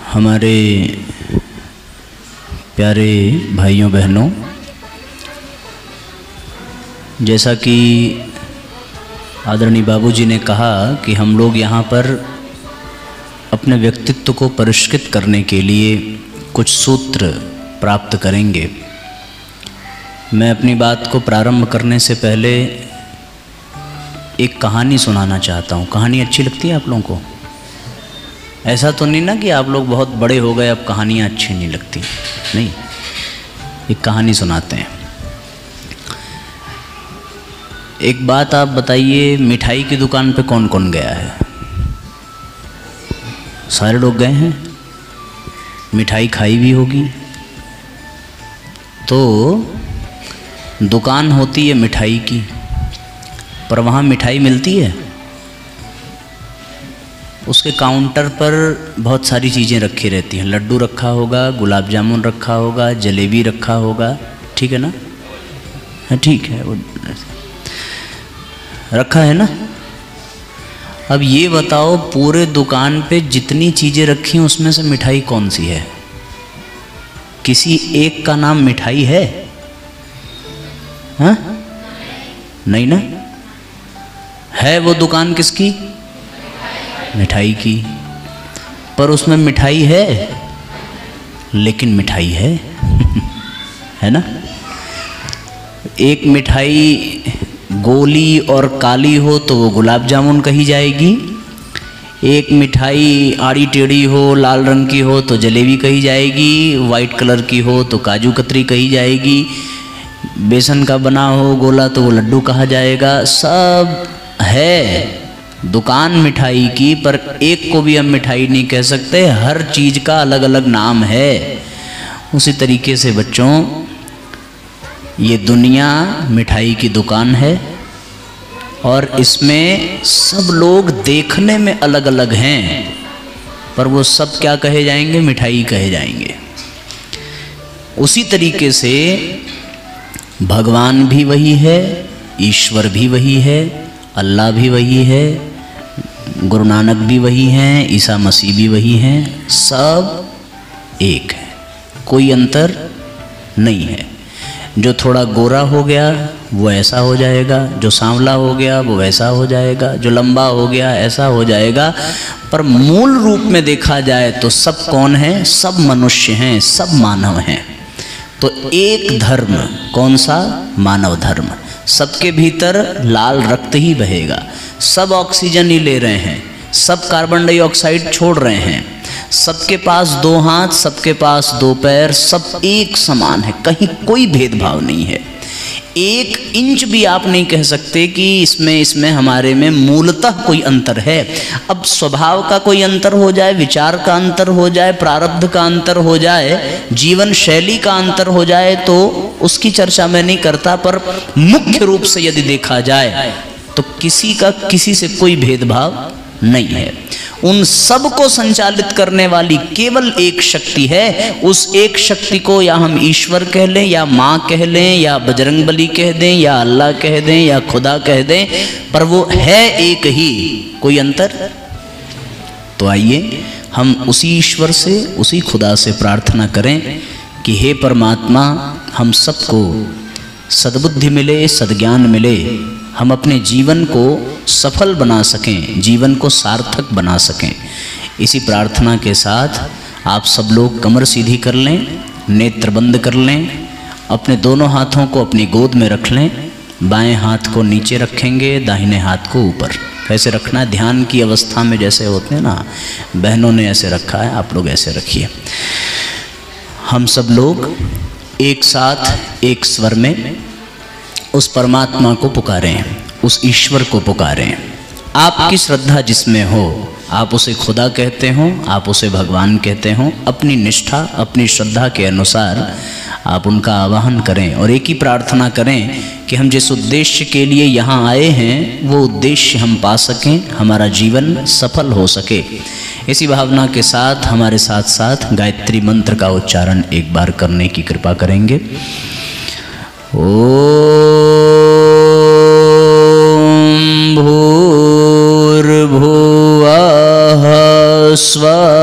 हमारे प्यारे भाइयों बहनों, जैसा कि आदरणीय बाबूजी ने कहा कि हम लोग यहाँ पर अपने व्यक्तित्व को परिष्कृत करने के लिए कुछ सूत्र प्राप्त करेंगे। मैं अपनी बात को प्रारंभ करने से पहले एक कहानी सुनाना चाहता हूँ। कहानी अच्छी लगती है आप लोगों को? ऐसा तो नहीं ना कि आप लोग बहुत बड़े हो गए अब कहानियाँ अच्छी नहीं लगती, नहीं। एक कहानी सुनाते हैं। एक बात आप बताइए, मिठाई की दुकान पे कौन कौन गया है? सारे लोग गए हैं। मिठाई खाई भी होगी। तो दुकान होती है मिठाई की, पर वहाँ मिठाई मिलती है? उसके काउंटर पर बहुत सारी चीज़ें रखी रहती हैं। लड्डू रखा होगा, गुलाब जामुन रखा होगा, जलेबी रखा होगा, ठीक है ना? हाँ ठीक है, वो रखा है ना। अब ये बताओ, पूरे दुकान पे जितनी चीज़ें रखी हैं उसमें से मिठाई कौन सी है? किसी एक का नाम मिठाई है? हाँ नहीं ना। है वो दुकान किसकी? मिठाई की। पर उसमें मिठाई है, लेकिन मिठाई है है ना। एक मिठाई गोली और काली हो तो वो गुलाब जामुन कही जाएगी। एक मिठाई आड़ी टेढ़ी हो, लाल रंग की हो तो जलेबी कही जाएगी। वाइट कलर की हो तो काजू कतरी कही जाएगी। बेसन का बना हो गोला तो वो लड्डू कहा जाएगा। सब है दुकान मिठाई की, पर एक को भी हम मिठाई नहीं कह सकते। हर चीज़ का अलग अलग नाम है। उसी तरीके से बच्चों, ये दुनिया मिठाई की दुकान है और इसमें सब लोग देखने में अलग अलग हैं, पर वो सब क्या कहे जाएंगे? मिठाई कहे जाएंगे। उसी तरीके से भगवान भी वही है, ईश्वर भी वही है, अल्लाह भी वही है, गुरु नानक भी वही हैं, ईसा मसीह भी वही हैं। सब एक है, कोई अंतर नहीं है। जो थोड़ा गोरा हो गया वो ऐसा हो जाएगा, जो सांवला हो गया वो वैसा हो जाएगा, जो लंबा हो गया ऐसा हो जाएगा। पर मूल रूप में देखा जाए तो सब कौन है? सब मनुष्य हैं, सब मानव हैं। तो एक धर्म, कौन सा? मानव धर्म। सबके भीतर लाल रक्त ही बहेगा। सब ऑक्सीजन ही ले रहे हैं, सब कार्बन डाइऑक्साइड छोड़ रहे हैं। सबके पास दो हाथ, सबके पास दो पैर, सब एक समान है, कहीं कोई भेदभाव नहीं है। एक इंच भी आप नहीं कह सकते कि इसमें हमारे में मूलतः कोई अंतर है। अब स्वभाव का कोई अंतर हो जाए, विचार का अंतर हो जाए, प्रारब्ध का अंतर हो जाए, जीवन शैली का अंतर हो जाए, तो उसकी चर्चा मैं नहीं करता। पर मुख्य रूप से यदि देखा जाए तो किसी का किसी से कोई भेदभाव नहीं है। उन सब को संचालित करने वाली केवल एक शक्ति है। उस एक शक्ति को या हम ईश्वर कह लें, या माँ कह लें, या बजरंगबली कह दें, या अल्लाह कह दें, या खुदा कह दें, पर वो है एक ही, कोई अंतर। तो आइए हम उसी ईश्वर से, उसी खुदा से प्रार्थना करें कि हे परमात्मा, हम सबको सद्बुद्धि मिले, सद्ज्ञान मिले, हम अपने जीवन को सफल बना सकें, जीवन को सार्थक बना सकें। इसी प्रार्थना के साथ आप सब लोग कमर सीधी कर लें, नेत्र बंद कर लें, अपने दोनों हाथों को अपनी गोद में रख लें। बाएं हाथ को नीचे रखेंगे, दाहिने हाथ को ऊपर। ऐसे रखना है, ध्यान की अवस्था में जैसे होते हैं ना, बहनों ने ऐसे रखा है, आप लोग ऐसे रखिए। हम सब लोग एक साथ एक स्वर में उस परमात्मा को पुकारें, उस ईश्वर को पुकारें। आपकी श्रद्धा जिसमें हो, आप उसे खुदा कहते हो, आप उसे भगवान कहते हो, अपनी निष्ठा, अपनी श्रद्धा के अनुसार आप उनका आवाहन करें और एक ही प्रार्थना करें कि हम जिस उद्देश्य के लिए यहाँ आए हैं वो उद्देश्य हम पा सकें, हमारा जीवन सफल हो सके। इसी भावना के साथ हमारे साथ साथ गायत्री मंत्र का उच्चारण एक बार करने की कृपा करेंगे। ओम भूर्भुवः स्वः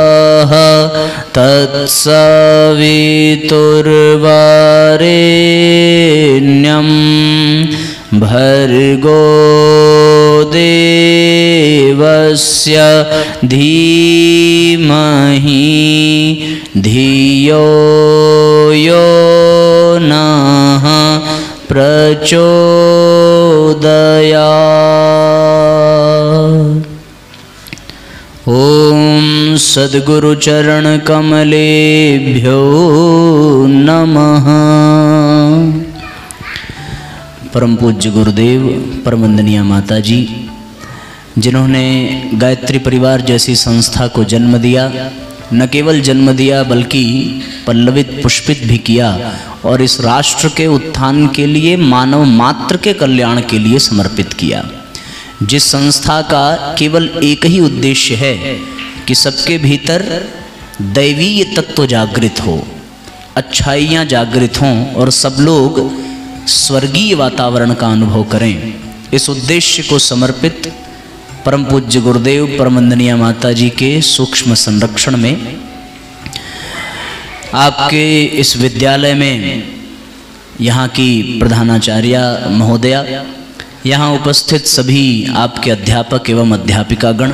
तत्सवितुर्वरेण्यं भर्गो देवस्य धीमहि धियो यो नः प्रचोदयात्। ओम सद्गुरु चरण कमलेभ्यो नमः। परम पूज्य गुरुदेव, परमवंदनीय माता जी, जिन्होंने गायत्री परिवार जैसी संस्था को जन्म दिया, न केवल जन्म दिया बल्कि पल्लवित पुष्पित भी किया और इस राष्ट्र के उत्थान के लिए, मानव मात्र के कल्याण के लिए समर्पित किया। जिस संस्था का केवल एक ही उद्देश्य है कि सबके भीतर दैवीय तत्व जागृत हो, अच्छाइयाँ जागृत हों और सब लोग स्वर्गीय वातावरण का अनुभव करें, इस उद्देश्य को समर्पित परम पूज्य गुरुदेव परमवंदनीय माता जी के सूक्ष्म संरक्षण में आपके इस विद्यालय में यहाँ की प्रधानाचार्य महोदया, यहाँ उपस्थित सभी आपके अध्यापक एवं अध्यापिकागण,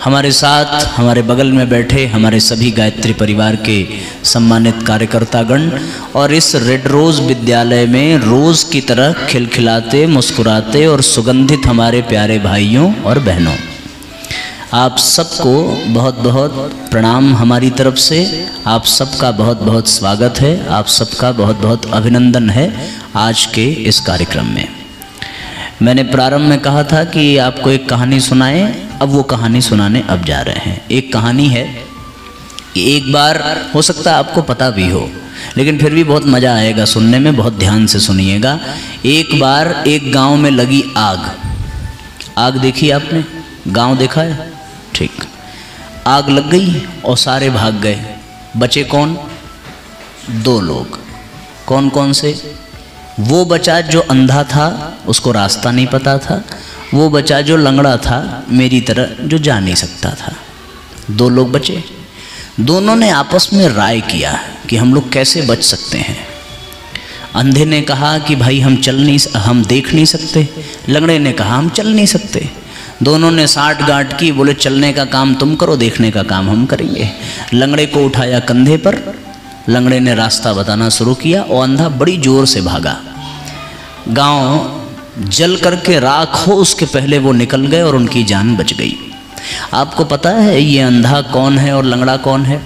हमारे साथ हमारे बगल में बैठे हमारे सभी गायत्री परिवार के सम्मानित कार्यकर्तागण और इस रेड रोज़ विद्यालय में रोज़ की तरह खिलखिलाते, मुस्कुराते और सुगंधित हमारे प्यारे भाइयों और बहनों, आप सबको बहुत बहुत प्रणाम हमारी तरफ से। आप सबका बहुत बहुत स्वागत है, आप सबका बहुत बहुत अभिनंदन है आज के इस कार्यक्रम में। मैंने प्रारंभ में कहा था कि आपको एक कहानी सुनाएं, अब वो कहानी सुनाने अब जा रहे हैं। एक कहानी है कि एक बार, हो सकता है आपको पता भी हो, लेकिन फिर भी बहुत मज़ा आएगा सुनने में, बहुत ध्यान से सुनिएगा। एक बार एक गांव में लगी आग। आग देखी आपने? गांव देखा है? ठीक। आग लग गई और सारे भाग गए। बचे कौन? 2 लोग। कौन कौन से? वो बचा जो अंधा था, उसको रास्ता नहीं पता था। वो बचा जो लंगड़ा था, मेरी तरह, जो जा नहीं सकता था। 2 लोग बचे। दोनों ने आपस में राय किया कि हम लोग कैसे बच सकते हैं। अंधे ने कहा कि भाई हम देख नहीं सकते। लंगड़े ने कहा हम चल नहीं सकते। दोनों ने साठ गांठ की, बोले चलने का काम तुम करो, देखने का काम हम करेंगे। लंगड़े को उठाया कंधे पर, लंगड़े ने रास्ता बताना शुरू किया और अंधा बड़ी जोर से भागा। गांव जल करके राख हो उसके पहले वो निकल गए और उनकी जान बच गई। आपको पता है ये अंधा कौन है और लंगड़ा कौन है?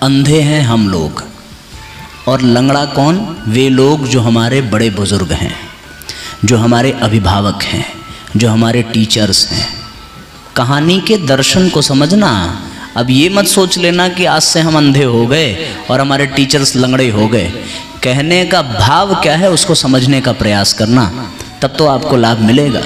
अंधे हैं हम लोग, और लंगड़ा कौन? वे लोग जो हमारे बड़े बुजुर्ग हैं, जो हमारे अभिभावक हैं, जो हमारे टीचर्स हैं। कहानी के दर्शन को समझना। अब ये मत सोच लेना कि आज से हम अंधे हो गए और हमारे टीचर्स लंगड़े हो गए। कहने का भाव क्या है उसको समझने का प्रयास करना, तब तो आपको लाभ मिलेगा।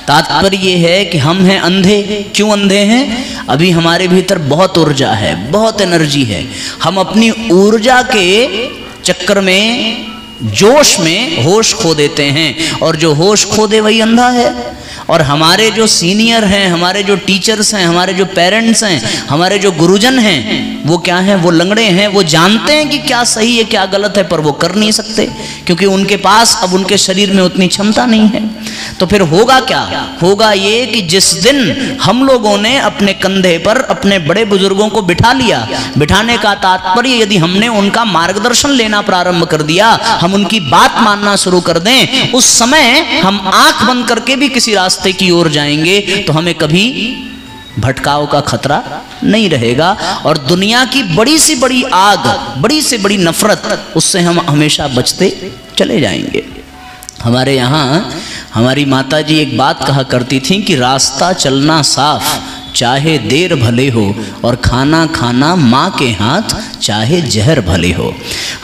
तात्पर्य ये है कि हम हैं अंधे। क्यों अंधे हैं? अभी हमारे भीतर बहुत ऊर्जा है, बहुत एनर्जी है। हम अपनी ऊर्जा के चक्कर में, जोश में होश खो देते हैं, और जो होश खो दे वही अंधा है। और हमारे जो सीनियर हैं, हमारे जो टीचर्स हैं, हमारे जो पेरेंट्स हैं, हमारे जो गुरुजन हैं, वो क्या हैं? वो लंगड़े हैं। वो जानते हैं कि क्या सही है क्या गलत है, पर वो कर नहीं सकते क्योंकि उनके पास अब उनके शरीर में उतनी क्षमता नहीं है। तो फिर होगा क्या? होगा ये कि जिस दिन हम लोगों ने अपने कंधे पर अपने बड़े बुजुर्गों को बिठा लिया, बिठाने का तात्पर्य यदि हमने उनका मार्गदर्शन लेना प्रारंभ कर दिया, हम उनकी बात मानना शुरू कर दें, उस समय हम आंख बंद करके भी किसी रास्ते की ओर जाएंगे तो हमें कभी भटकाव का खतरा नहीं रहेगा। और दुनिया की बड़ी से बड़ी आग, बड़ी से बड़ी नफरत, उससे हम हमेशा बचते चले जाएंगे। हमारे यहाँ हमारी माता जी एक बात कहा करती थी कि रास्ता चलना साफ चाहे देर भले हो, और खाना खाना माँ के हाथ चाहे जहर भले हो।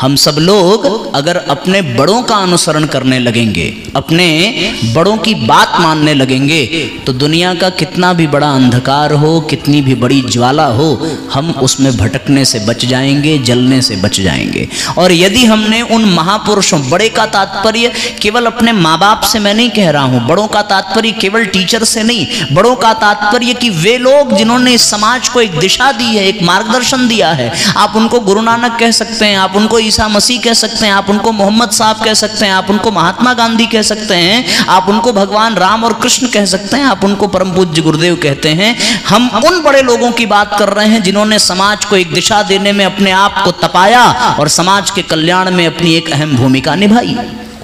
हम सब लोग अगर अपने बड़ों का अनुसरण करने लगेंगे, अपने बड़ों की बात मानने लगेंगे, तो दुनिया का कितना भी बड़ा अंधकार हो, कितनी भी बड़ी ज्वाला हो, हम उसमें भटकने से बच जाएंगे, जलने से बच जाएंगे। और यदि हमने उन महापुरुषों, बड़े का तात्पर्य केवल अपने माँ बाप से मैं नहीं कह रहा हूँ, बड़ों का तात्पर्य केवल टीचर से नहीं, बड़ों का तात्पर्य कि वे लोग जिन्होंने इस समाज को एक दिशा दी है, एक मार्गदर्शन दिया है, आप उनको गुरु नानक कह सकते हैं, आप उनको ईसा मसीह कह सकते हैं, आप उनको मोहम्मद साहब कह सकते हैं, आप उनको महात्मा गांधी कह सकते हैं, आप उनको भगवान राम और कृष्ण कह सकते हैं, आप उनको परम पूज्य गुरुदेव कहते हैं। हम उन बड़े लोगों की बात कर रहे हैं जिन्होंने समाज को एक दिशा देने में अपने आप को तपाया और समाज के कल्याण में अपनी एक अहम भूमिका निभाई।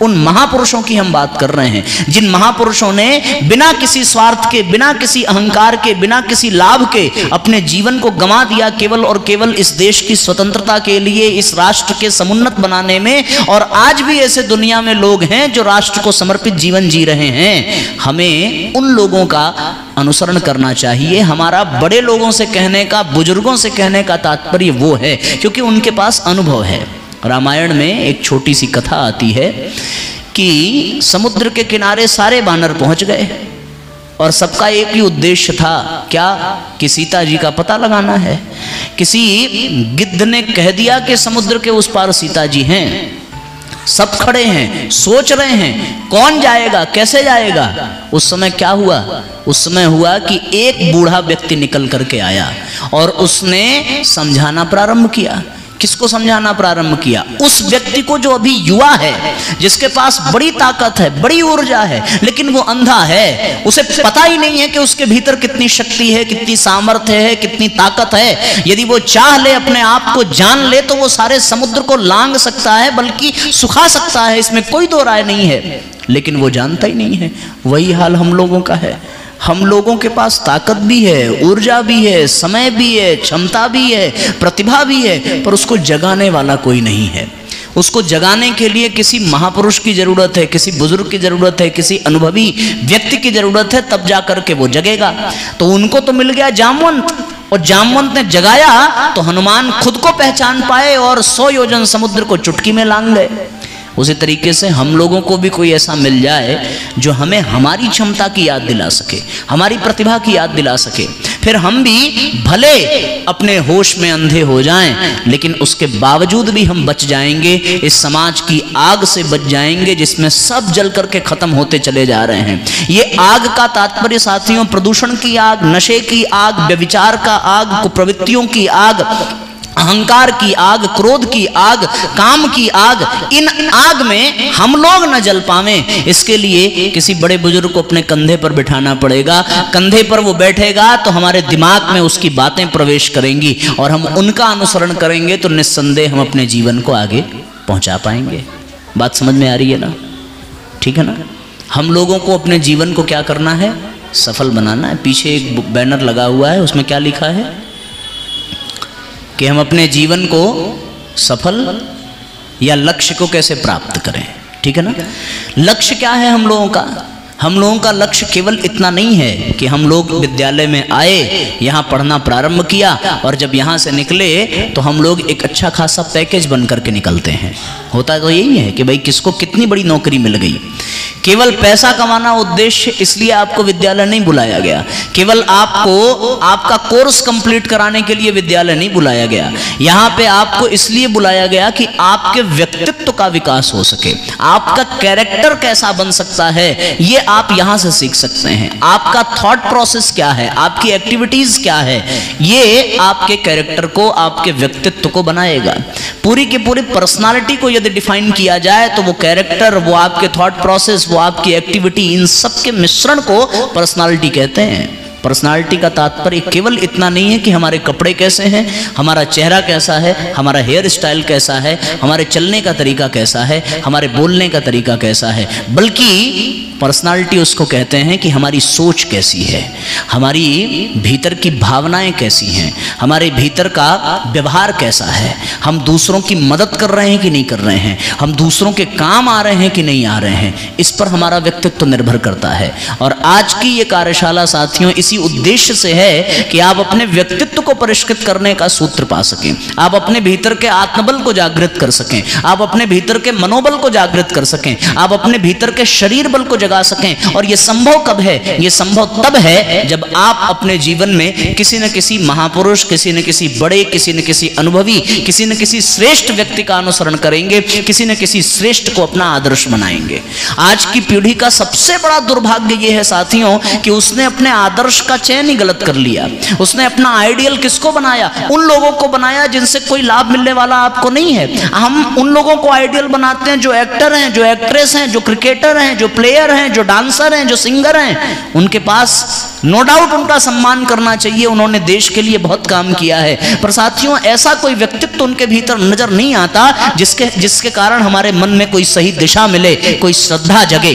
उन महापुरुषों की हम बात कर रहे हैं, जिन महापुरुषों ने बिना किसी स्वार्थ के, बिना किसी अहंकार के, बिना किसी लाभ के अपने जीवन को गंवा दिया केवल और केवल इस देश की स्वतंत्रता के लिए, इस राष्ट्र के समुन्नत बनाने में। और आज भी ऐसे दुनिया में लोग हैं जो राष्ट्र को समर्पित जीवन जी रहे हैं। हमें उन लोगों का अनुसरण करना चाहिए। हमारा बड़े लोगों से कहने का, बुजुर्गों से कहने का तात्पर्य वो है क्योंकि उनके पास अनुभव है। रामायण में एक छोटी सी कथा आती है कि समुद्र के किनारे सारे वानर पहुंच गए और सबका एक ही उद्देश्य था, क्या? कि सीता जी का पता लगाना है। किसी गिद्ध ने कह दिया कि समुद्र के उस पार सीता जी हैं। सब खड़े हैं, सोच रहे हैं कौन जाएगा, कैसे जाएगा। उस समय क्या हुआ? उस समय हुआ कि एक बूढ़ा व्यक्ति निकल करके आया और उसने समझाना प्रारंभ किया। किसको समझाना प्रारंभ किया? उस व्यक्ति को जो अभी युवा है, जिसके पास बड़ी ताकत है, बड़ी ऊर्जा है, लेकिन वो अंधा है। उसे पता ही नहीं है कि उसके भीतर कितनी शक्ति है, कितनी सामर्थ्य है, कितनी ताकत है। यदि वो चाह ले, अपने आप को जान ले, तो वो सारे समुद्र को लांग सकता है, बल्कि सुखा सकता है, इसमें कोई दो राय नहीं है। लेकिन वो जानता ही नहीं है। वही हाल हम लोगों का है। हम लोगों के पास ताकत भी है, ऊर्जा भी है, समय भी है, क्षमता भी है, प्रतिभा भी है, पर उसको जगाने वाला कोई नहीं है। उसको जगाने के लिए किसी महापुरुष की जरूरत है, किसी बुजुर्ग की जरूरत है, किसी अनुभवी व्यक्ति की जरूरत है, तब जाकर के वो जगेगा। तो उनको तो मिल गया जामवंत, और जामवंत ने जगाया तो हनुमान खुद को पहचान पाए और 100 योजन समुद्र को चुटकी में लांग गए। उसी तरीके से हम लोगों को भी कोई ऐसा मिल जाए जो हमें हमारी क्षमता की याद दिला सके, हमारी प्रतिभा की याद दिला सके, फिर हम भी भले अपने होश में अंधे हो जाएं, लेकिन उसके बावजूद भी हम बच जाएंगे, इस समाज की आग से बच जाएंगे जिसमें सब जल करके खत्म होते चले जा रहे हैं। ये आग का तात्पर्य साथियों, प्रदूषण की आग, नशे की आग, व्यभिचार का आग, कुप्रवृत्तियों की आग, अहंकार की आग, क्रोध की आग, काम की आग, इन आग में हम लोग न जल पावें, इसके लिए किसी बड़े बुजुर्ग को अपने कंधे पर बिठाना पड़ेगा। कंधे पर वो बैठेगा तो हमारे दिमाग में उसकी बातें प्रवेश करेंगी और हम उनका अनुसरण करेंगे तो निस्संदेह हम अपने जीवन को आगे पहुंचा पाएंगे। बात समझ में आ रही है ना? ठीक है ना? हम लोगों को अपने जीवन को क्या करना है? सफल बनाना है। पीछे एक बैनर लगा हुआ है, उसमें क्या लिखा है कि हम अपने जीवन को सफल या लक्ष्य को कैसे प्राप्त करें। ठीक है ना? लक्ष्य क्या है हम लोगों का? हम लोगों का लक्ष्य केवल इतना नहीं है कि हम लोग विद्यालय में आए, यहाँ पढ़ना प्रारंभ किया और जब यहाँ से निकले तो हम लोग एक अच्छा खासा पैकेज बन करके निकलते हैं। होता तो यही है कि भाई किसको कितनी बड़ी नौकरी मिल गई। केवल पैसा कमाना उद्देश्य, इसलिए आपको विद्यालय नहीं बुलाया गया। केवल आपको आपका कोर्स कंप्लीट कराने के लिए विद्यालय नहीं बुलाया गया। यहाँ पे आपको इसलिए बुलाया गया कि आपके व्यक्तित्व का विकास हो सके, आपका कैरेक्टर कैसा बन सकता है ये आप यहां से सीख सकते हैं। आपका थॉट प्रोसेस क्या है, आपकी एक्टिविटीज क्या है, ये आपके कैरेक्टर को, आपके व्यक्तित्व को बनाएगा। पूरी की पूरी पर्सनालिटी को यदि डिफाइन किया जाए तो वो कैरेक्टर, वो आपके थॉट प्रोसेस, वो आपकी एक्टिविटी, इन सब के मिश्रण को पर्सनालिटी कहते हैं। पर्सनालिटी का तात्पर्य केवल इतना नहीं है कि हमारे कपड़े कैसे हैं, हमारा चेहरा कैसा है, हमारा हेयर स्टाइल कैसा है, हमारे चलने का तरीका कैसा है, हमारे बोलने का तरीका कैसा है, बल्कि पर्सनालिटी उसको कहते हैं कि हमारी सोच कैसी है, हमारी भीतर की भावनाएं कैसी हैं, हमारे भीतर का व्यवहार कैसा है, हम दूसरों की मदद कर रहे हैं कि नहीं कर रहे हैं, हम दूसरों के काम आ रहे हैं कि नहीं आ रहे हैं, इस पर हमारा व्यक्तित्व निर्भर करता है। और आज की ये कार्यशाला साथियों इसी उद्देश्य से है कि आप अपने व्यक्तित्व को परिष्कृत करने का सूत्र पा सकें, आप अपने भीतर के आत्मबल को जागृत कर सकें, आप अपने भीतर के मनोबल को जागृत कर सकें, आप अपने भीतर के शरीर बल को जगा सकें। और ये संभव कब है? ये संभव तब है जब आप अपने जीवन में किसी न किसी महापुरुष, किसी न किसी बड़े, किसी न किसी अनुभवी, किसी न किसी श्रेष्ठ व्यक्ति का अनुसरण करेंगे, किसी न किसी श्रेष्ठ को अपना आदर्श बनाएंगे। आज की पीढ़ी का सबसे बड़ा दुर्भाग्य ये है साथियों कि उसने अपने आदर्श का चयन ही गलत कर लिया। उसने अपना आइडियल किसको बनाया? उन लोगों को बनाया जिनसे कोई लाभ मिलने वाला आपको नहीं है। हम उन लोगों को आइडियल बनाते हैं जो एक्टर हैं, जो एक्ट्रेस हैं, जो क्रिकेटर हैं, जो प्लेयर हैं, जो डांसर हैं, जो सिंगर हैं। उनके पास नो डाउट उनका सम्मान करना चाहिए, उन्होंने देश के लिए बहुत काम किया है। पर साथियों, ऐसा कोई व्यक्तित्व उनके भीतर नजर नहीं आता जिसके कारण हमारे मन में कोई सही दिशा मिले, कोई श्रद्धा जगे।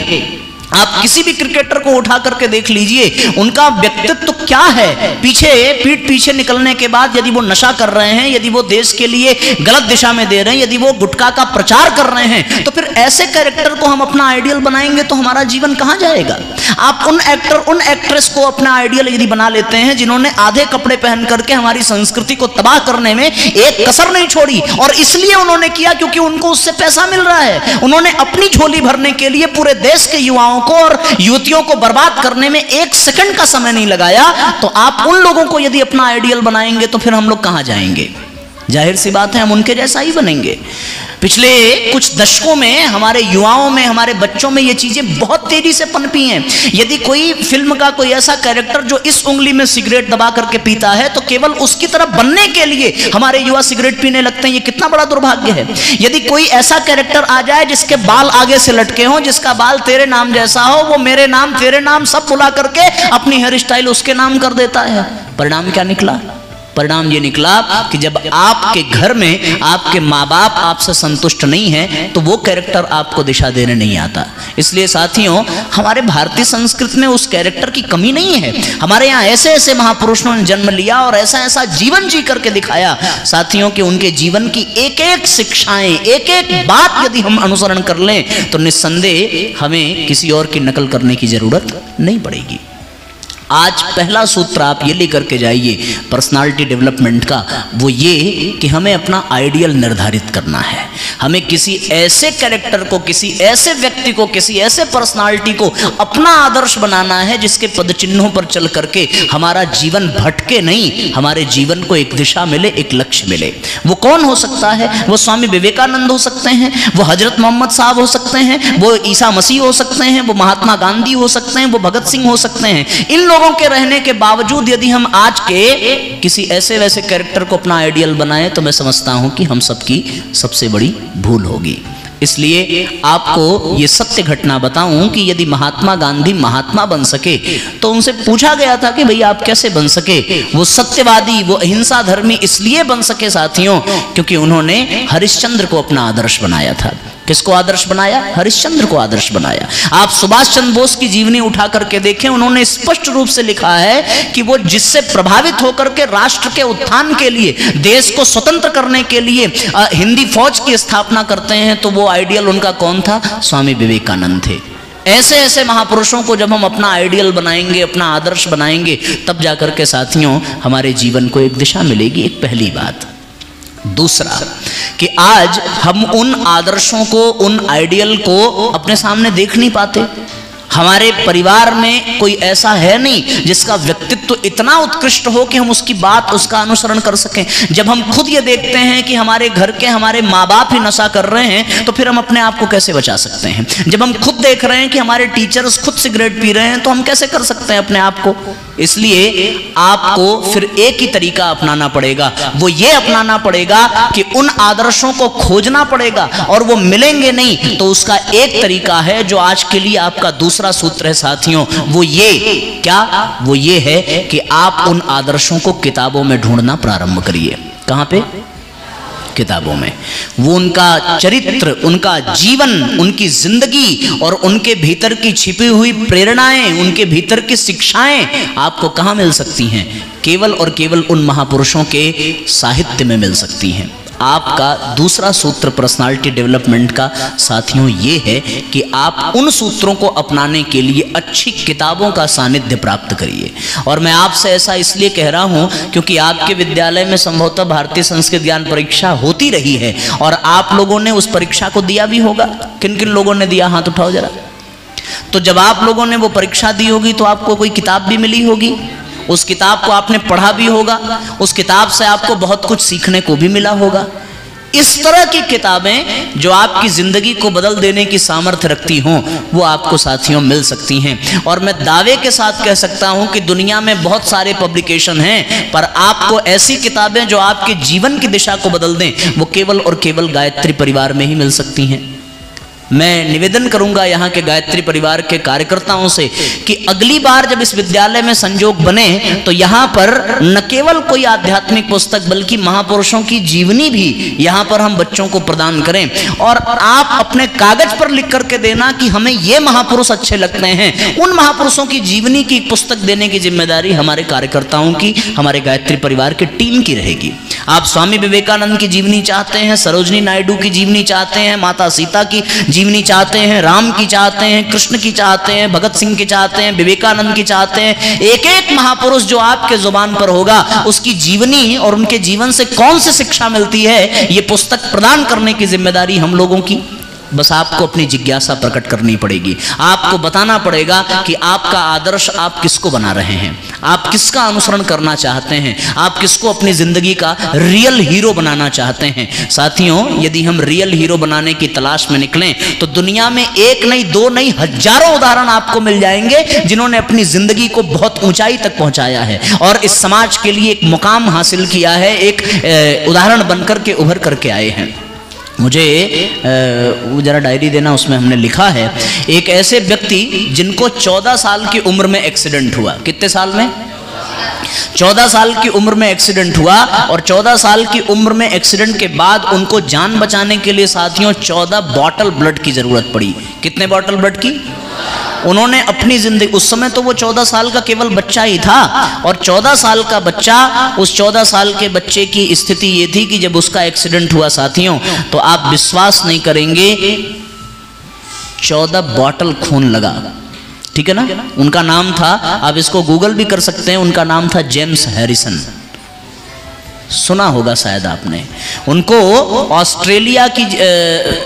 आप किसी भी क्रिकेटर को उठा करके देख लीजिए, उनका व्यक्तित्व क्या है। पीठ पीछे निकलने के बाद यदि वो नशा कर रहे हैं, यदि वो देश के लिए गलत दिशा में दे रहे हैं, यदि वो गुटखा का प्रचार कर रहे हैं, तो फिर ऐसे कैरेक्टर को हम अपना आइडियल बनाएंगे तो हमारा जीवन कहां जाएगा? आप उन एक्टर, उन एक्ट्रेस को अपना आइडियल यदि बना लेते हैं जिन्होंने आधे कपड़े पहन करके हमारी संस्कृति को तबाह करने में एक कसर नहीं छोड़ी, और इसलिए उन्होंने किया क्योंकि उनको उससे पैसा मिल रहा है। उन्होंने अपनी झोली भरने के लिए पूरे देश के युवाओं को और युवतियों को बर्बाद करने में एक सेकंड का समय नहीं लगाया। तो आप उन लोगों को यदि अपना आइडियल बनाएंगे तो फिर हम लोग कहां जाएंगे? जाहिर सी बात है, हम उनके जैसा ही बनेंगे। पिछले कुछ दशकों में हमारे युवाओं में, हमारे बच्चों में ये चीजें बहुत तेजी से पनपी हैं। यदि कोई फिल्म का कोई ऐसा कैरेक्टर जो इस उंगली में सिगरेट दबा करके पीता है, तो केवल उसकी तरफ बनने के लिए हमारे युवा सिगरेट पीने लगते हैं। ये कितना बड़ा दुर्भाग्य है। यदि कोई ऐसा कैरेक्टर आ जाए जिसके बाल आगे से लटके हों, जिसका बाल तेरे नाम जैसा हो, वो मेरे नाम, तेरे नाम सब बुला करके अपनी हेयर स्टाइल उसके नाम कर देता है। परिणाम क्या निकला? परिणाम ये निकला कि जब आपके घर में आपके माँ बाप आपसे संतुष्ट नहीं है तो वो कैरेक्टर आपको दिशा देने नहीं आता। इसलिए साथियों, हमारे भारतीय संस्कृति में उस कैरेक्टर की कमी नहीं है। हमारे यहाँ ऐसे ऐसे महापुरुषों ने जन्म लिया और ऐसा ऐसा जीवन जी करके दिखाया साथियों कि उनके जीवन की एक एक शिक्षाएं, एक एक बात यदि हम अनुसरण कर लें तो निस्संदेह हमें किसी और की नकल करने की जरूरत नहीं पड़ेगी। आज पहला सूत्र आप ये लेकर के जाइए पर्सनालिटी डेवलपमेंट का, वो ये कि हमें अपना आइडियल निर्धारित करना है। हमें किसी ऐसे कैरेक्टर को, किसी ऐसे व्यक्ति को, किसी ऐसे पर्सनालिटी को अपना आदर्श बनाना है जिसके पदचिन्हों पर चल करके हमारा जीवन भटके नहीं, हमारे जीवन को एक दिशा मिले, एक लक्ष्य मिले। वो कौन हो सकता है? वो स्वामी विवेकानंद हो सकते हैं, वो हजरत मोहम्मद साहब हो सकते हैं, वो ईसा मसीह हो सकते हैं, वो महात्मा गांधी हो सकते हैं, वो भगत सिंह हो सकते हैं। इन लोगों के रहने के बावजूद यदि हम आज के किसी ऐसे वैसे कैरेक्टर को अपना आइडियल बनाएं तो मैं समझता हूं कि हम सबकी सबसे बड़ी भूल होगी। इसलिए आपको ये सत्य घटना बताऊं कि यदि महात्मा गांधी महात्मा बन सके तो उनसे पूछा गया था कि भई आप कैसे बन सके? वो सत्यवादी, वो अहिंसा धर्मी इसलिए बन सके साथियों क्योंकि उन्होंने हरिश्चंद्र को अपना आदर्श बनाया था। किसको आदर्श बनाया? हरिश्चंद्र को आदर्श बनाया। आप सुभाष चंद्र बोस की जीवनी उठा करके देखें, उन्होंने स्पष्ट रूप से लिखा है कि वो जिससे प्रभावित होकर के राष्ट्र के उत्थान के लिए, देश को स्वतंत्र करने के लिए हिंदी फौज की स्थापना करते हैं, तो वो आइडियल उनका कौन था? स्वामी विवेकानंद थे। ऐसे ऐसे महापुरुषों को जब हम अपना आइडियल बनाएंगे, अपना आदर्श बनाएंगे, तब जाकर के साथियों हमारे जीवन को एक दिशा मिलेगी। एक पहली बात। दूसरा कि आज हम उन आदर्शों को, उन आइडियल को अपने सामने देख नहीं पाते। हमारे परिवार में कोई ऐसा है नहीं जिसका व्यक्तित्व इतना उत्कृष्ट हो कि हम उसकी बात, उसका अनुसरण कर सकें। जब हम खुद ये देखते हैं कि हमारे घर के, हमारे माँ बाप ही नशा कर रहे हैं, तो फिर हम अपने आप को कैसे बचा सकते हैं? जब हम खुद देख रहे हैं कि हमारे टीचर्स खुद सिगरेट पी रहे हैं, तो हम कैसे कर सकते हैं अपने आप को? इसलिए आपको फिर एक ही तरीका अपनाना पड़ेगा, वो ये अपनाना पड़ेगा कि उन आदर्शों को खोजना पड़ेगा, और वो मिलेंगे नहीं तो उसका एक तरीका है जो आज के लिए आपका दूसरा सूत्र है साथियों। वो ये क्या? वो ये है कि आप उन आदर्शों को किताबों में ढूंढना प्रारंभ करिए। कहां पे? किताबों में। वो उनका चरित्र, उनका जीवन, उनकी जिंदगी और उनके भीतर की छिपी हुई प्रेरणाएं, उनके भीतर की शिक्षाएं आपको कहां मिल सकती हैं? केवल और केवल उन महापुरुषों के साहित्य में मिल सकती हैं। आपका दूसरा सूत्र पर्सनालिटी डेवलपमेंट का साथियों ये है कि आप उन सूत्रों को अपनाने के लिए अच्छी किताबों का सानिध्य प्राप्त करिए। और मैं आपसे ऐसा इसलिए कह रहा हूं क्योंकि आपके विद्यालय में संभवतः भारतीय संस्कृत ज्ञान परीक्षा होती रही है और आप लोगों ने उस परीक्षा को दिया भी होगा। किन किन लोगों ने दिया? हाथ उठाओ जरा। तो जब आप लोगों ने वो परीक्षा दी होगी तो आपको कोई किताब भी मिली होगी, उस किताब को आपने पढ़ा भी होगा, उस किताब से आपको बहुत कुछ सीखने को भी मिला होगा। इस तरह की किताबें जो आपकी जिंदगी को बदल देने की सामर्थ्य रखती हों, वो आपको साथियों मिल सकती हैं। और मैं दावे के साथ कह सकता हूं कि दुनिया में बहुत सारे पब्लिकेशन हैं, पर आपको ऐसी किताबें जो आपके जीवन की दिशा को बदल दें, वो केवल और केवल गायत्री परिवार में ही मिल सकती हैं। मैं निवेदन करूंगा यहाँ के गायत्री परिवार के कार्यकर्ताओं से कि अगली बार जब इस विद्यालय में संजोग बने तो यहाँ पर न केवल कोई आध्यात्मिक पुस्तक बल्कि महापुरुषों की जीवनी भी यहाँ पर हम बच्चों को प्रदान करें। और आप अपने कागज पर लिख करके देना कि हमें ये महापुरुष अच्छे लगते हैं, उन महापुरुषों की जीवनी की पुस्तक देने की जिम्मेदारी हमारे कार्यकर्ताओं की, हमारे गायत्री परिवार की टीम की रहेगी। आप स्वामी विवेकानंद की जीवनी चाहते हैं, सरोजनी नायडू की जीवनी चाहते हैं, माता सीता की जीवनी चाहते हैं, राम की चाहते हैं, कृष्ण की चाहते हैं, भगत सिंह की चाहते हैं, विवेकानंद की चाहते हैं, एक एक महापुरुष जो आपके जुबान पर होगा उसकी जीवनी और उनके जीवन से कौन सी शिक्षा मिलती है, ये पुस्तक प्रदान करने की जिम्मेदारी हम लोगों की। बस आपको अपनी जिज्ञासा प्रकट करनी पड़ेगी, आपको बताना पड़ेगा कि आपका आदर्श आप किसको बना रहे हैं, आप किसका अनुसरण करना चाहते हैं, आप किसको अपनी जिंदगी का रियल हीरो बनाना चाहते हैं। साथियों, यदि हम रियल हीरो बनाने की तलाश में निकलें तो दुनिया में एक नहीं, दो नहीं, हजारों उदाहरण आपको मिल जाएंगे जिन्होंने अपनी जिंदगी को बहुत ऊंचाई तक पहुंचाया है और इस समाज के लिए एक मुकाम हासिल किया है, एक उदाहरण बनकर के उभर करके आए हैं। मुझे वो जरा डायरी देना, उसमें हमने लिखा है एक ऐसे व्यक्ति जिनको 14 साल की उम्र में एक्सीडेंट हुआ। कितने साल में? 14 साल की उम्र में एक्सीडेंट हुआ और 14 साल की उम्र में एक्सीडेंट के बाद उनको जान बचाने के लिए साथियों 14 बॉटल ब्लड की जरूरत पड़ी। कितने बॉटल ब्लड की? उन्होंने अपनी जिंदगी, उस समय तो वो 14 साल का केवल बच्चा ही था और 14 साल का बच्चा, उस 14 साल के बच्चे की स्थिति ये थी कि जब उसका एक्सीडेंट हुआ साथियों, तो आप विश्वास नहीं करेंगे 14 बॉटल खून लगा। ठीक है ना? उनका नाम था, आप इसको गूगल भी कर सकते हैं, उनका नाम था जेम्स हैरिसन। सुना होगा शायद आपने। उनको ऑस्ट्रेलिया की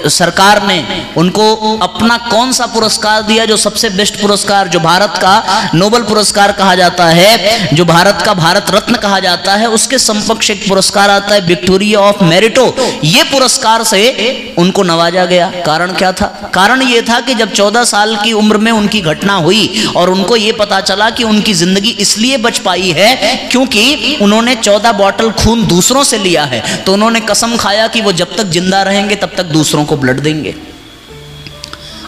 सरकार ने उनको अपना कौन सा पुरस्कार दिया, जो सबसे बेस्ट पुरस्कार, जो भारत का नोबेल पुरस्कार कहा जाता है, जो भारत का भारत रत्न कहा जाता है, उसके समकक्ष एक पुरस्कार आता है विक्टोरिया ऑफ मेरिटो। ये पुरस्कार से उनको नवाजा गया। कारण क्या था? कारण ये था कि जब 14 साल की उम्र में उनकी घटना हुई और उनको ये पता चला कि उनकी जिंदगी इसलिए बच पाई है क्योंकि उन्होंने 14 बॉटल खून दूसरों से लिया है, तो उन्होंने कसम खाया कि वो जब तक जिंदा रहेंगे तब तक दूसरों को ब्लड देंगे।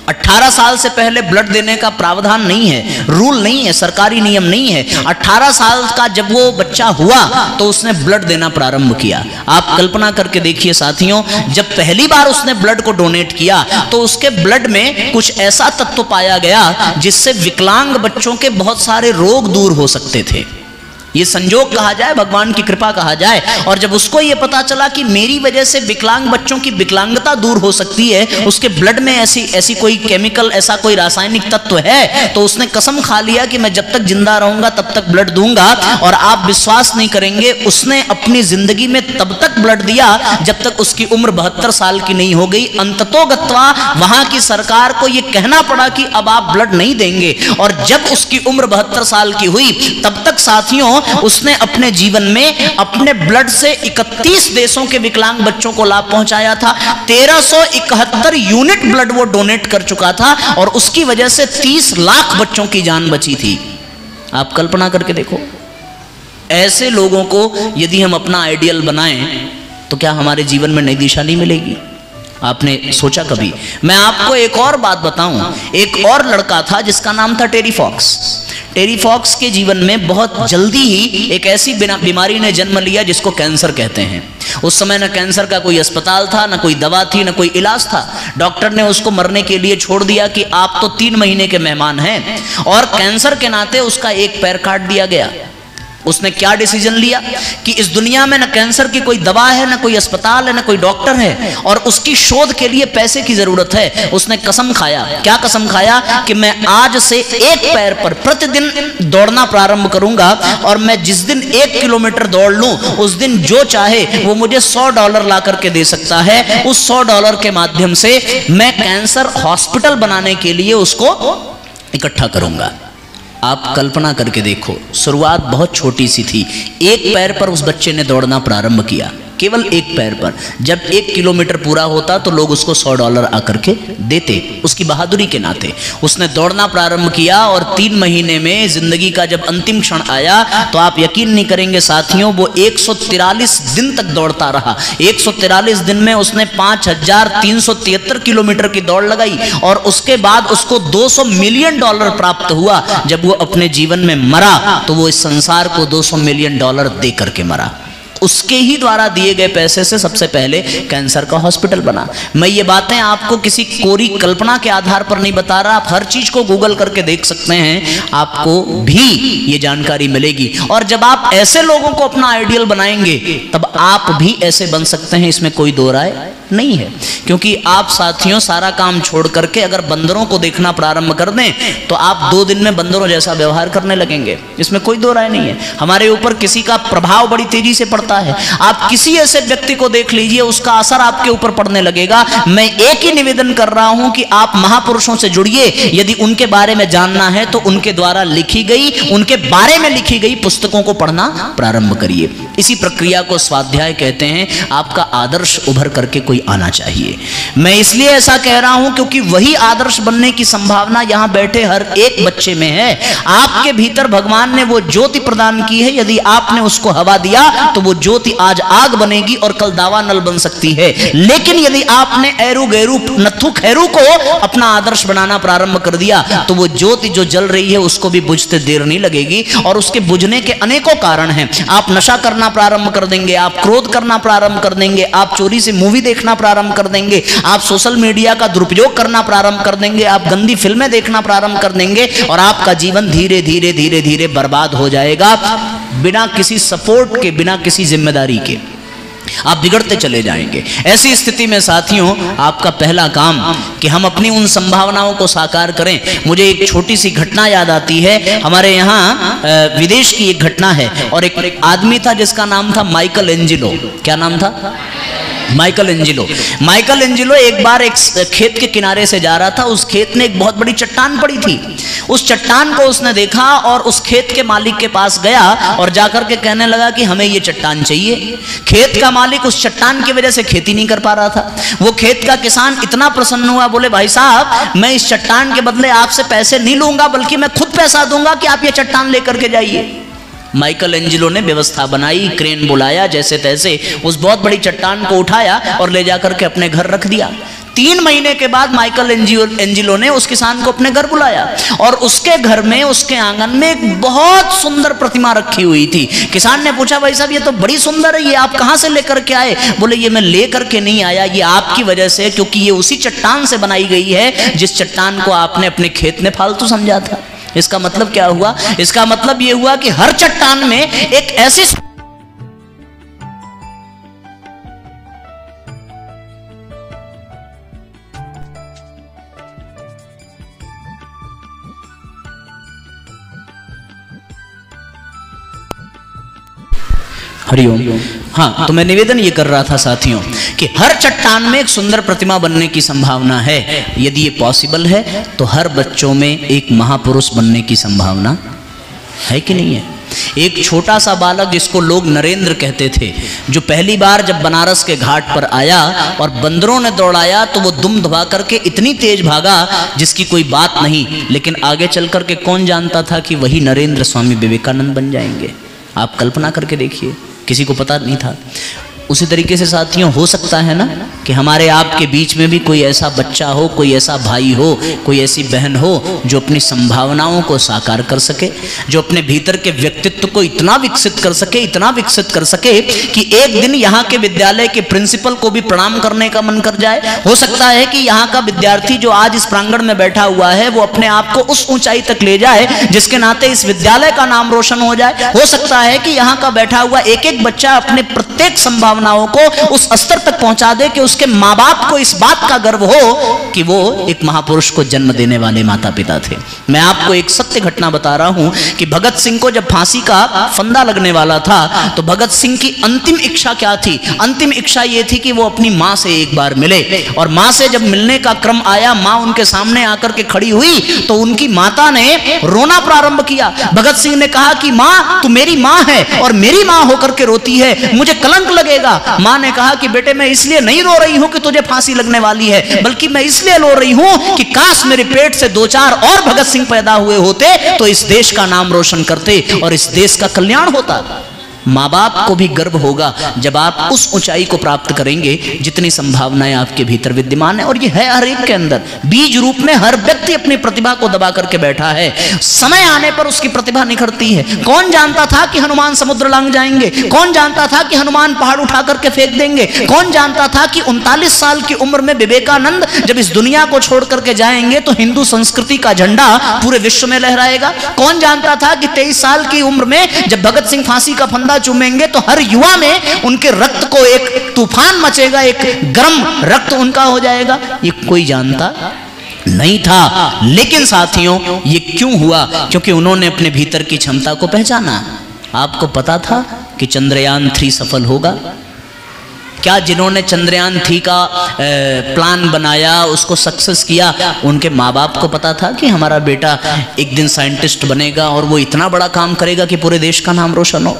18 साल से पहले ब्लड देने का प्रावधान नहीं है, रूल नहीं है, सरकारी नियम नहीं है। 18 साल का जब वो बच्चा हुआ तो उसने ब्लड देना प्रारंभ किया। आप कल्पना करके देखिए साथियों, जब पहली बार उसने ब्लड को डोनेट किया तो उसके ब्लड में कुछ ऐसा तत्व पाया गया जिससे विकलांग बच्चों के बहुत सारे रोग दूर हो सकते थे। ये संजोग कहा जाए, भगवान की कृपा कहा जाए। और जब उसको ये पता चला कि मेरी वजह से विकलांग बच्चों की विकलांगता दूर हो सकती है, उसके ब्लड में ऐसी कोई केमिकल, ऐसा कोई रासायनिक तत्व है, तो उसने कसम खा लिया कि मैं जब तक जिंदा रहूंगा तब तक ब्लड दूंगा। और आप विश्वास नहीं करेंगे, उसने अपनी जिंदगी में तब तक ब्लड दिया जब तक उसकी उम्र 72 साल की नहीं हो गई। अंततोगत्वा वहां की सरकार को यह कहना पड़ा कि अब आप ब्लड नहीं देंगे। और जब उसकी उम्र 72 साल की हुई तब तक साथियों उसने अपने जीवन में अपने ब्लड से 31 देशों के विकलांग बच्चों को लाभ पहुंचाया था। 1371 यूनिट ब्लड वो डोनेट कर चुका था और उसकी वजह से 30 लाख बच्चों की जान बची थी। आप कल्पना करके देखो, ऐसे लोगों को यदि हम अपना आइडियल बनाएं तो क्या हमारे जीवन में नई दिशा नहीं मिलेगी? आपने सोचा कभी? मैं आपको एक और बात बताऊं, एक और लड़का था जिसका नाम था टेरी फॉक्स। टेरी फॉक्स के जीवन में बहुत जल्दी ही एक ऐसी बीमारी ने जन्म लिया जिसको कैंसर कहते हैं। उस समय न कैंसर का कोई अस्पताल था, न कोई दवा थी, न कोई इलाज था। डॉक्टर ने उसको मरने के लिए छोड़ दिया कि आप तो 3 महीने के मेहमान हैं, और कैंसर के नाते उसका एक पैर काट दिया गया। उसने क्या डिसीजन लिया कि इस दुनिया में न कैंसर की कोई दवा है, न कोई अस्पताल है, न कोई डॉक्टर है, और उसकी शोध के लिए पैसे की जरूरत है। उसने कसम खाया। क्या कसम खाया? कि मैं आज से एक पैर पर प्रतिदिन दौड़ना प्रारंभ करूंगा और मैं जिस दिन 1 किलोमीटर दौड़ लूं उस दिन जो चाहे वो मुझे $100 ला करके दे सकता है। उस $100 के माध्यम से मैं कैंसर हॉस्पिटल बनाने के लिए उसको इकट्ठा करूंगा। आप कल्पना करके देखो, शुरुआत बहुत छोटी सी थी। एक पैर पर उस बच्चे ने दौड़ना प्रारंभ किया, केवल एक पैर पर। जब 1 किलोमीटर पूरा होता तो लोग उसको $100 आकर के देते, उसकी बहादुरी के नाते। उसने दौड़ना प्रारंभ किया और 3 महीने में जिंदगी का जब अंतिम क्षण आया तो आप यकीन नहीं करेंगे साथियों, वो 143 दिन तक दौड़ता रहा। 143 दिन में उसने 5373 किलोमीटर की दौड़ लगाई और उसके बाद उसको $200 मिलियन प्राप्त हुआ। जब वो अपने जीवन में मरा तो वो इस संसार को $200 मिलियन दे करके मरा। उसके ही द्वारा दिए गए पैसे से सबसे पहले कैंसर का हॉस्पिटल बना। मैं ये बातें आपको किसी कोरी कल्पना के आधार पर नहीं बता रहा, आप हर चीज को गूगल करके देख सकते हैं, आपको भी ये जानकारी मिलेगी। और जब आप ऐसे लोगों को अपना आइडियल बनाएंगे तब आप भी ऐसे बन सकते हैं, इसमें कोई दो राय नहीं है। क्योंकि आप साथियों सारा काम छोड़ करके अगर बंदरों को देखना प्रारंभ कर दें तो आप 2 दिन में बंदरों जैसा व्यवहार करने लगेंगे, इसमें कोई दो राय नहीं है। हमारे ऊपर किसी का प्रभाव बड़ी तेजी से पड़ता है। आप किसी ऐसे व्यक्ति को देख लीजिए, उसका असर आपके ऊपर पड़ने लगेगा। मैं एक ही निवेदन कर रहा हूं कि आप महापुरुषों से जुड़िए। यदि उनके बारे में जानना है तो उनके द्वारा लिखी गई, उनके बारे में लिखी गई पुस्तकों को पढ़ना प्रारंभ करिए। इसी प्रक्रिया को स्वाध्याय कहते हैं। आपका आदर्श उभर करके कोई आना चाहिए। मैं इसलिए ऐसा कह रहा हूं क्योंकि वही आदर्श बनने की संभावना यहां बैठे हर एक बच्चे में है। आपके भीतर भगवान ने वो ज्योति प्रदान की है, यदि आपने उसको हवा दिया तो वो ज्योति आज आग बनेगी और कल दावानल बन सकती है। लेकिन यदि आपने एरू गैरू नथु खैरू को अपना आदर्श बनाना प्रारंभ कर दिया तो वो ज्योति जो जल रही है उसको भी बुझते देर नहीं लगेगी। और उसके बुझने के अनेकों कारण हैं। आप नशा करना प्रारंभ कर देंगे, आप क्रोध करना प्रारंभ कर देंगे, आप चोरी से मूवी देखना प्रारंभ कर देंगे, आप सोशल मीडिया का दुरुपयोग करना प्रारंभ कर देंगे, आप गंदी फिल्में देखना प्रारंभ कर देंगे और आपका जीवन धीरे धीरे धीरे धीरे बर्बाद हो जाएगा। बिना किसी सपोर्ट के, बिना किसी जिम्मेदारी के आप बिगड़ते चले जाएंगे। ऐसी स्थिति में साथियों आपका पहला काम कि हम अपनी उन संभावनाओं को साकार करें। मुझे एक छोटी सी घटना याद आती है। हमारे यहाँ विदेश की एक घटना है और एक आदमी था जिसका नाम था माइकल एंजेलो। क्या नाम था? Michael Angelo. माइकल एंजेलो एक बार एक खेत के किनारे से जा रहा था। उस खेत में एक बहुत बड़ी चट्टान पड़ी थी। उस चट्टान को उसने देखा और उस खेत के मालिक के पास गया और जाकर के कहने लगा कि हमें ये चट्टान चाहिए। खेत का मालिक उस चट्टान की वजह से खेती नहीं कर पा रहा था। वो खेत का किसान इतना प्रसन्न हुआ, बोले भाई साहब मैं इस चट्टान के बदले आपसे पैसे नहीं लूंगा, बल्कि मैं खुद पैसा दूंगा कि आप ये चट्टान लेकर के जाइए। माइकल एंजेलो ने व्यवस्था बनाई, क्रेन बुलाया, जैसे तैसे उस बहुत बड़ी चट्टान को उठाया और ले जाकर के अपने घर रख दिया। 3 महीने के बाद माइकल एंजेलो ने उस किसान को अपने घर बुलाया और उसके घर में, उसके आंगन में एक बहुत सुंदर प्रतिमा रखी हुई थी। किसान ने पूछा भाई साहब ये तो बड़ी सुंदर है, ये आप कहां से लेकर के आए? बोले ये मैं लेकर के नहीं आया, ये आपकी वजह से, क्योंकि ये उसी चट्टान से बनाई गई है जिस चट्टान को आपने अपने खेत में फालतू समझा था। इसका मतलब क्या हुआ? इसका मतलब यह हुआ कि हर चट्टान में एक ऐसी हरिओम। हाँ, तो मैं निवेदन ये कर रहा था साथियों कि हर चट्टान में एक सुंदर प्रतिमा बनने की संभावना है। यदि ये पॉसिबल है तो हर बच्चों में एक महापुरुष बनने की संभावना है कि नहीं है? एक छोटा सा बालक जिसको लोग नरेंद्र कहते थे, जो पहली बार जब बनारस के घाट पर आया और बंदरों ने दौड़ाया तो वो दुम दबा करके इतनी तेज भागा जिसकी कोई बात नहीं। लेकिन आगे चल करके कौन जानता था कि वही नरेंद्र स्वामी विवेकानंद बन जाएंगे? आप कल्पना करके देखिए, किसी को पता नहीं था। उसी तरीके से साथियों हो सकता है ना कि हमारे आपके बीच में भी कोई ऐसा बच्चा हो, कोई ऐसा भाई हो, कोई ऐसी बहन हो जो अपनी संभावनाओं को साकार कर सके, जो अपने भीतर के व्यक्तित्व को इतना विकसित कर सके, इतना विकसित कर सके कि एक दिन यहाँ के विद्यालय के प्रिंसिपल को भी प्रणाम करने का मन कर जाए। हो सकता है कि यहाँ का विद्यार्थी जो आज इस प्रांगण में बैठा हुआ है वो अपने आप को उस ऊंचाई तक ले जाए जिसके नाते इस विद्यालय का नाम रोशन हो जाए। हो सकता है कि यहाँ का बैठा हुआ एक एक बच्चा अपने प्रत्येक संभावना संभावनाओं को उस स्तर तक पहुंचा दे कि उसके माँ बाप को इस बात का गर्व हो कि वो एक महापुरुष को जन्म देने वाले माता पिता थे। मैं आपको एक सत्य घटना बता रहा हूं कि भगत सिंह को जब फांसी का फंदा लगने वाला था तो भगत सिंह की अंतिम इच्छा क्या थी? अंतिम इच्छा यह थी कि वो अपनी मां से एक बार मिले। और मां से जब मिलने का क्रम आया, मां उनके सामने आकर के खड़ी हुई तो उनकी माता ने रोना प्रारंभ किया। भगत सिंह ने कहा कि मां, तू मेरी मां है और मेरी मां होकर के रोती है, मुझे कलंक लगेगा। मां ने कहा कि बेटे, मैं इसलिए नहीं रो रही हूं कि तुझे फांसी लगने वाली है, बल्कि मैं इसलिए रो रही हूं कि काश मेरे पेट से 2-4 और भगत सिंह पैदा हुए होते तो इस देश का नाम रोशन करते और इस देश का कल्याण होता। माँ बाप को भी गर्व होगा जब आप उस ऊंचाई को प्राप्त करेंगे जितनी संभावनाएं आपके भीतर विद्यमान है। और ये है हर एक के अंदर, बीज रूप में हर व्यक्ति अपनी प्रतिभा को दबा करके बैठा है। समय आने पर उसकी प्रतिभा निखरती है। कौन जानता था कि हनुमान समुद्र लांघ जाएंगे? कौन जानता था कि हनुमान पहाड़ उठा करके फेंक देंगे? कौन जानता था कि 39 साल की उम्र में विवेकानंद जब इस दुनिया को छोड़ करके जाएंगे तो हिंदू संस्कृति का झंडा पूरे विश्व में लहराएगा? कौन जानता था कि 23 साल की उम्र में जब भगत सिंह फांसी का फंदा चूमेंगे तो हर युवा में उनके रक्त को एक तूफान मचेगा, एक गर्म रक्त उनका हो जाएगा? ये कोई जानता नहीं था। लेकिन साथियों, ये क्यों हुआ? क्योंकि उन्होंने अपने भीतर की क्षमता को पहचाना। आपको पता था कि चंद्रयान 3 सफल होगा? क्या जिन्होंने चंद्रयान 3 का प्लान बनाया, उसको सक्सेस किया, उनके माँ बाप को पता था कि हमारा बेटा एक दिन साइंटिस्ट बनेगा और वो इतना बड़ा काम करेगा कि पूरे देश का नाम रोशन हो?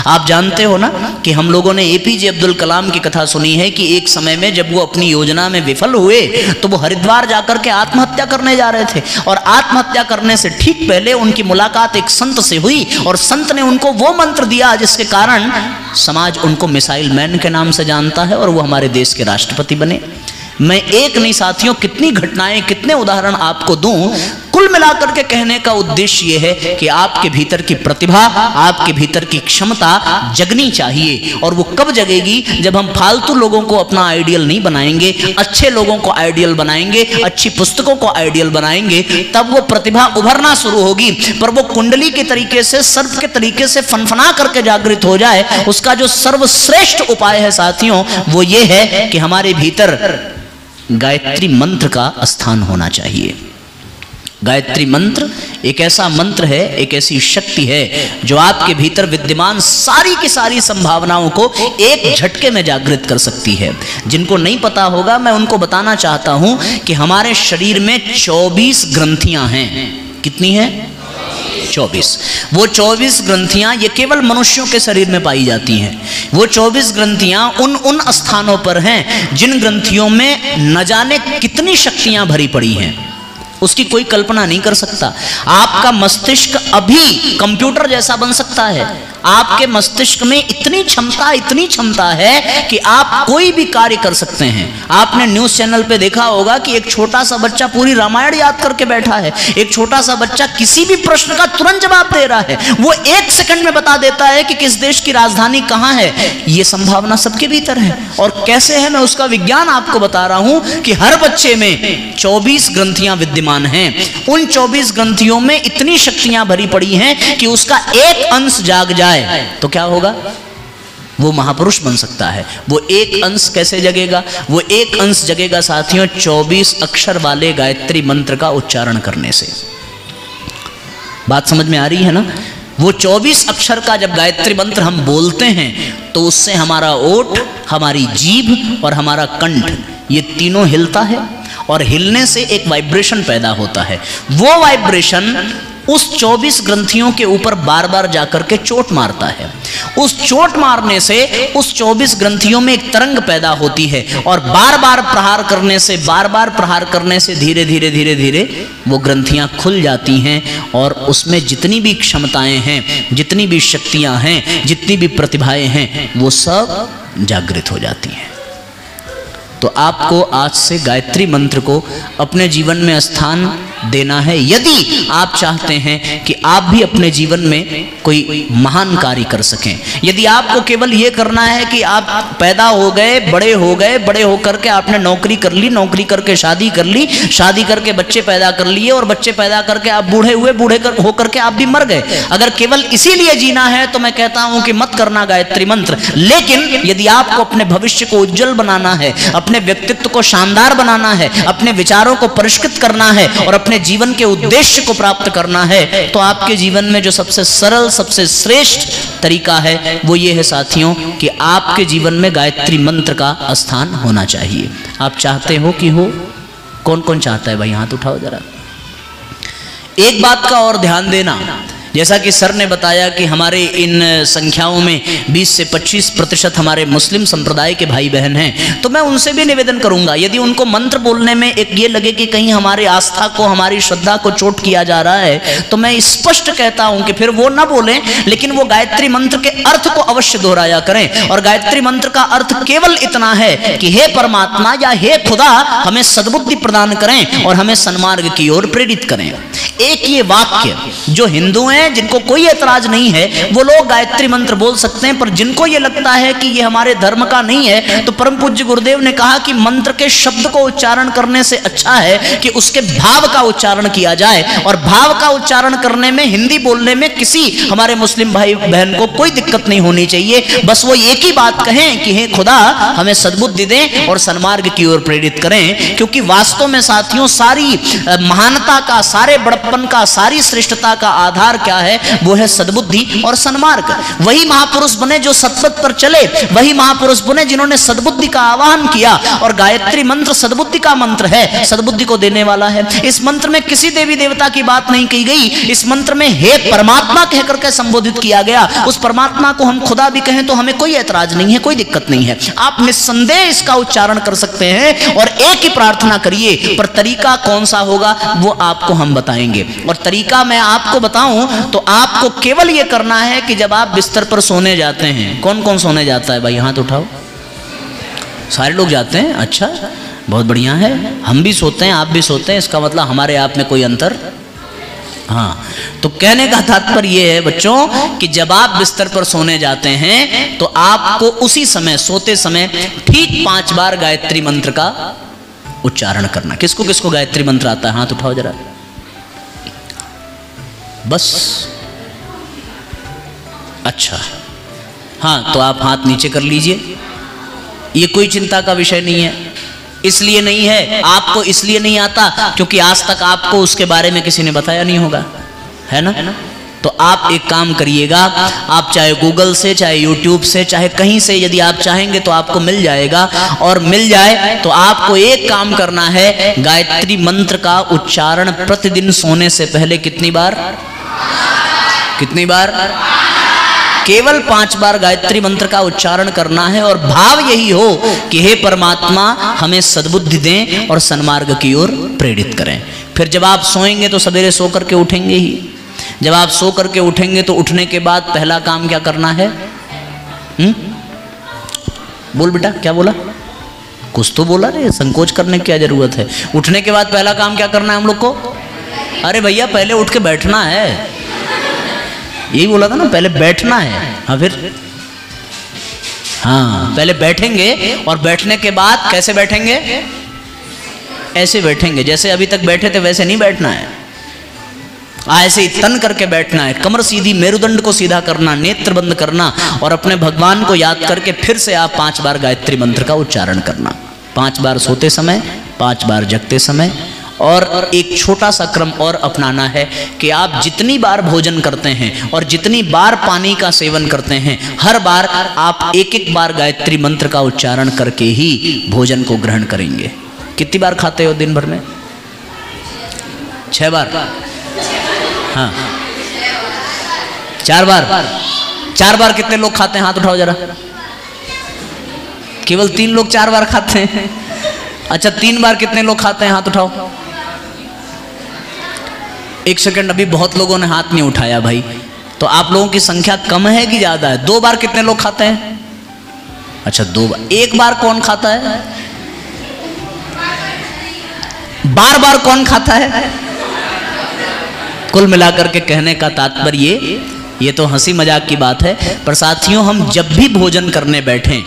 आप जानते हो ना कि हम लोगों ने एपीजे अब्दुल कलाम की कथा सुनी है कि एक समय में जब वो अपनी योजना में विफल हुए तो वो हरिद्वार जाकर के आत्महत्या करने जा रहे थे। और आत्महत्या करने से ठीक पहले उनकी मुलाकात एक संत से हुई और संत ने उनको वो मंत्र दिया जिसके कारण समाज उनको मिसाइल मैन के नाम से जानता है और वो हमारे देश के राष्ट्रपति बने। मैं एक नहीं साथियों, कितनी घटनाएं, कितने उदाहरण आपको दूं। कुल मिलाकर के कहने का उद्देश्य यह है कि आपके भीतर की प्रतिभा, आपके भीतर की क्षमता जगनी चाहिए। और वो कब जगेगी? जब हम फालतू लोगों को अपना आइडियल नहीं बनाएंगे, अच्छे लोगों को आइडियल बनाएंगे, अच्छी पुस्तकों को आइडियल बनाएंगे, तब वो प्रतिभा उभरना शुरू होगी। पर वो कुंडली के तरीके से, सर्प के तरीके से फनफना करके जागृत हो जाए, उसका जो सर्वश्रेष्ठ उपाय है साथियों, वो ये है कि हमारे भीतर गायत्री मंत्र का स्थान होना चाहिए। गायत्री मंत्र एक ऐसा मंत्र है, एक ऐसी शक्ति है जो आपके भीतर विद्यमान सारी की सारी संभावनाओं को एक झटके में जागृत कर सकती है। जिनको नहीं पता होगा, मैं उनको बताना चाहता हूं कि हमारे शरीर में 24 ग्रंथियां हैं। कितनी है? 24। वो 24 ग्रंथियां ये केवल मनुष्यों के शरीर में पाई जाती हैं। वो 24 ग्रंथियां उन स्थानों पर हैं जिन ग्रंथियों में न जाने कितनी शक्तियां भरी पड़ी हैं, उसकी कोई कल्पना नहीं कर सकता। आपका मस्तिष्क अभी कंप्यूटर जैसा बन सकता है। आपके मस्तिष्क में इतनी क्षमता है कि आप कोई भी कार्य कर सकते हैं। आपने न्यूज़ चैनल पे देखा होगा कि एक छोटा सा बच्चा पूरी रामायण याद करके बैठा है। एक छोटा सा बच्चा किसी भी प्रश्न का तुरंत जवाब दे रहा है। वो 1 सेकंड में बता देता है कि किस देश की राजधानी कहाँ है। ये संभावना सबके भीतर है। और कैसे है, मैं उसका विज्ञान आपको बता रहा हूं कि हर बच्चे में 24 ग्रंथियां विद्यमान हैं। उन 24 ग्रंथियों में इतनी शक्तियां भरी पड़ी हैं कि उसका एक अंश जाग जाए तो क्या होगा? वो महापुरुष बन सकता है। वो एक अंश कैसे जगेगा? वो एक अंश जगेगा साथियों 24 अक्षर वाले गायत्री मंत्र का उच्चारण करने से। बात समझ में आ रही है ना? वो 24 अक्षर का जब गायत्री मंत्र हम बोलते हैं तो उससे हमारा ओठ, हमारी जीभ और हमारा कंठ, ये तीनों हिलता है और हिलने से एक वाइब्रेशन पैदा होता है। वो वाइब्रेशन उस 24 ग्रंथियों के ऊपर बार बार जाकर के चोट मारता है। उस चोट मारने से उस 24 ग्रंथियों में एक तरंग पैदा होती है और बार बार प्रहार करने से धीरे धीरे वो ग्रंथियां खुल जाती हैं और उसमें जितनी भी क्षमताएं हैं, जितनी भी शक्तियां हैं, जितनी भी प्रतिभाएं हैं, वो सब जागृत हो जाती हैं। तो आपको आज से गायत्री मंत्र को अपने जीवन में स्थान देना है। यदि आप चाहते हैं कि आप भी अपने जीवन में कोई महान कार्य कर सकें। यदि आपको केवल ये करना है कि आप पैदा हो गए, बड़े होकर के आपने नौकरी कर ली, नौकरी करके शादी कर ली, शादी करके बच्चे पैदा कर लिए और बच्चे पैदा करके आप बूढ़े हुए, होकर के आप भी मर गए, अगर केवल इसीलिए जीना है तो मैं कहता हूं कि मत करना गायत्री मंत्र। लेकिन यदि आपको अपने भविष्य को उज्जवल बनाना है, अपने व्यक्तित्व को शानदार बनाना है, अपने विचारों को परिष्कृत करना है और अपने जीवन के उद्देश्य को प्राप्त करना है, तो आपके जीवन में जो सबसे सरल, सबसे श्रेष्ठ तरीका है वो ये है साथियों कि आपके जीवन में गायत्री मंत्र का स्थान होना चाहिए। आप चाहते हो कि हो? कौन कौन चाहता है भाई? हाथ उठाओ जरा। एक बात का और ध्यान देना, जैसा कि सर ने बताया कि हमारे इन संख्याओं में 20 से 25% हमारे मुस्लिम संप्रदाय के भाई बहन हैं, तो मैं उनसे भी निवेदन करूंगा, यदि उनको मंत्र बोलने में एक ये लगे कि कहीं हमारी आस्था को, हमारी श्रद्धा को चोट किया जा रहा है, तो मैं स्पष्ट कहता हूं कि फिर वो ना बोलें, लेकिन वो गायत्री मंत्र के अर्थ को अवश्य दोहराया करें। और गायत्री मंत्र का अर्थ केवल इतना है कि हे परमात्मा या हे खुदा, हमें सद्बुद्धि प्रदान करें और हमें सन्मार्ग की ओर प्रेरित करें। एक ये वाक्य जो हिंदू हैं जिनको कोई ऐतराज नहीं है वो लोग गायत्री मंत्र बोल सकते हैं, पर जिनको ये लगता है कि ये हमारे धर्म का नहीं है, तो परम पूज्य गुरुदेव ने कहा कि मंत्र के शब्द को उच्चारण करने से अच्छा है कि उसके भाव का उच्चारण किया जाए। और भाव का उच्चारण करने में, हिंदी बोलने में किसी हमारे मुस्लिम भाई बहन को कोई दिक्कत नहीं होनी चाहिए। बस वो एक ही बात कहें कि हे खुदा, हमें सद्बुद्धि दें और सन्मार्ग की ओर प्रेरित करें। क्योंकि वास्तव में साथियों, सारी महानता का, सारे बड़प्पन का, सारी श्रेष्ठता का आधार क्या है? वो है सद्बुद्धि और सन्मार्ग। वही महापुरुष बने जो सत्पथ पर चले, वही महापुरुष बने जिन्होंने सद्बुद्धि का आवाहन किया। और गायत्री मंत्र सद्बुद्धि का मंत्र है, सद्बुद्धि को देने वाला है। इस मंत्र में किसी देवी देवता की बात नहीं की गई, इस मंत्र में हे परमात्मा कहकर के संबोधित किया गया। उस परमात्मा को हम खुदा भी कहें तो हमें कोई ऐतराज नहीं है, कोई दिक्कत नहीं है। आप निस्संदेह इसका उच्चारण कर सकते हैं और एक ही प्रार्थना करिए, पर तरीका कौन सा होगा वो आपको हम बताएंगे। और तरीका मैं आपको बताऊं तो आपको केवल ये करना है कि जब आप बिस्तर पर सोने जाते हैं, कौन कौन सोने जाता है भाई? हाथ उठाओ। सारे लोग जाते हैं, अच्छा बहुत बढ़िया है। हम भी सोते हैं, आप भी सोते हैं, इसका मतलब हमारे आप में कोई अंतर? हाँ, तो कहने का तात्पर्य ये है बच्चों कि जब आप बिस्तर पर सोने जाते हैं तो आपको उसी समय, सोते समय ठीक 5 बार गायत्री मंत्र का उच्चारण करना। किसको किसको गायत्री मंत्र आता है? हाथ उठाओ जरा। बस, अच्छा, हाँ, तो आप हाथ नीचे कर लीजिए। ये कोई चिंता का विषय नहीं है। इसलिए नहीं है, आपको इसलिए नहीं आता क्योंकि आज तक आपको उसके बारे में किसी ने बताया नहीं होगा, है ना? तो आप एक काम करिएगा, आप चाहे गूगल से, चाहे यूट्यूब से, चाहे कहीं से यदि आप चाहेंगे तो आपको मिल जाएगा। और मिल जाए तो आपको एक काम करना है, गायत्री मंत्र का उच्चारण प्रतिदिन सोने से पहले कितनी बार? कितनी बार? केवल 5 बार गायत्री मंत्र का उच्चारण करना है और भाव यही हो कि हे परमात्मा, हमें सद्बुद्धि दें और सन्मार्ग की ओर प्रेरित करें। फिर जब आप सोएंगे तो सवेरे सो करके उठेंगे ही। जब आप सो करके उठेंगे तो उठने के बाद पहला काम क्या करना है? बोल बेटा, क्या बोला? कुछ तो बोला रे, संकोच करने की क्या जरूरत है? उठने के बाद पहला काम क्या करना है हम लोग को? अरे भैया, पहले उठ के बैठना है। यही बोला था ना, पहले बैठना है। हाँ, फिर हाँ, पहले बैठेंगे और बैठने के बाद कैसे बैठेंगे? ऐसे बैठेंगे, जैसे अभी तक बैठे थे वैसे नहीं बैठना है। ऐसे ही तन करके बैठना है, कमर सीधी, मेरुदंड को सीधा करना, नेत्र बंद करना और अपने भगवान को याद करके फिर से आप 5 बार गायत्री मंत्र का उच्चारण करना। 5 बार सोते समय, 5 बार जगते समय। और एक छोटा सा क्रम और अपनाना है कि आप जितनी बार भोजन करते हैं और जितनी बार पानी का सेवन करते हैं, हर बार आप 1-1 बार गायत्री मंत्र का उच्चारण करके ही भोजन को ग्रहण करेंगे। कितनी बार खाते हो दिन भर में? 6 बार? हाँ, 4 बार। 4 बार कितने लोग खाते हैं? हाथ उठाओ जरा। केवल 3 लोग 4 बार खाते हैं। अच्छा, 3 बार कितने लोग खाते हैं? हाथ उठाओ। 1 सेकंड, अभी बहुत लोगों ने हाथ नहीं उठाया भाई, तो आप लोगों की संख्या कम है कि ज्यादा है? 2 बार कितने लोग खाते हैं? अच्छा, 2 बार। 1 बार कौन खाता है? बार बार कौन खाता है? कुल मिलाकर के कहने का तात्पर्य ये तो हंसी मजाक की बात है, पर साथियों हम जब भी भोजन करने बैठें,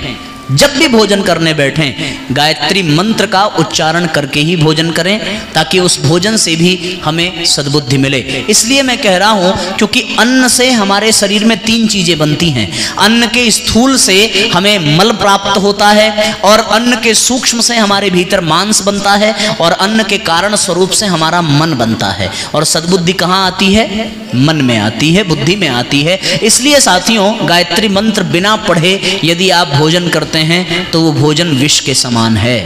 जब भी भोजन करने बैठें, गायत्री मंत्र का उच्चारण करके ही भोजन करें, ताकि उस भोजन से भी हमें सद्बुद्धि मिले। इसलिए मैं कह रहा हूं, क्योंकि अन्न से हमारे शरीर में 3 चीजें बनती हैं। अन्न के स्थूल से हमें मल प्राप्त होता है, और अन्न के सूक्ष्म से हमारे भीतर मांस बनता है, और अन्न के कारण स्वरूप से हमारा मन बनता है। और सद्बुद्धि कहाँ आती है? मन में आती है, बुद्धि में आती है। इसलिए साथियों, गायत्री मंत्र बिना पढ़े यदि आप भोजन करते हैं तो वो भोजन विष के समान है।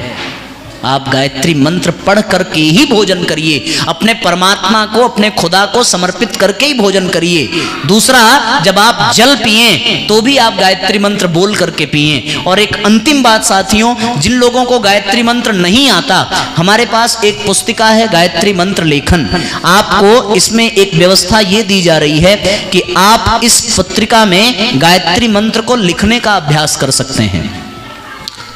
आप गायत्री मंत्र पढ़ करके ही भोजन करिए, अपने परमात्मा को, अपने खुदा को समर्पित करके ही भोजन करिए। दूसरा, जब आप जल पिएं तो भी आप गायत्री मंत्र बोल करके पिएं। और एक अंतिम बात साथियों, जिन लोगों को गायत्री मंत्र नहीं आता, हमारे पास एक पुस्तिका है गायत्री मंत्र लेखन। आपको इसमें एक व्यवस्था ये दी जा रही है कि आप इस पत्रिका में गायत्री मंत्र को लिखने का अभ्यास कर सकते हैं।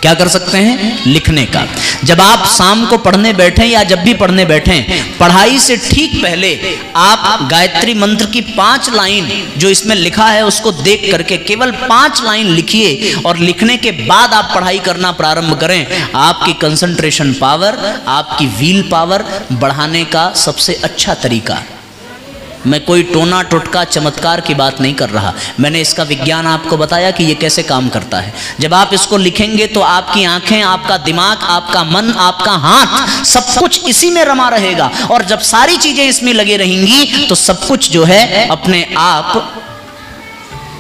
क्या कर सकते हैं? लिखने का। जब आप शाम को पढ़ने बैठें या जब भी पढ़ने बैठें, पढ़ाई से ठीक पहले आप गायत्री मंत्र की 5 लाइन जो इसमें लिखा है उसको देख करके केवल 5 लाइन लिखिए, और लिखने के बाद आप पढ़ाई करना प्रारंभ करें। आपकी कंसंट्रेशन पावर, आपकी व्हील पावर बढ़ाने का सबसे अच्छा तरीका। मैं कोई टोना टुटका चमत्कार की बात नहीं कर रहा, मैंने इसका विज्ञान आपको बताया कि ये कैसे काम करता है। जब आप इसको लिखेंगे तो आपकी आंखें, आपका दिमाग, आपका मन, आपका हाथ, सब कुछ इसी में रमा रहेगा। और जब सारी चीजें इसमें लगे रहेंगी तो सब कुछ जो है अपने आप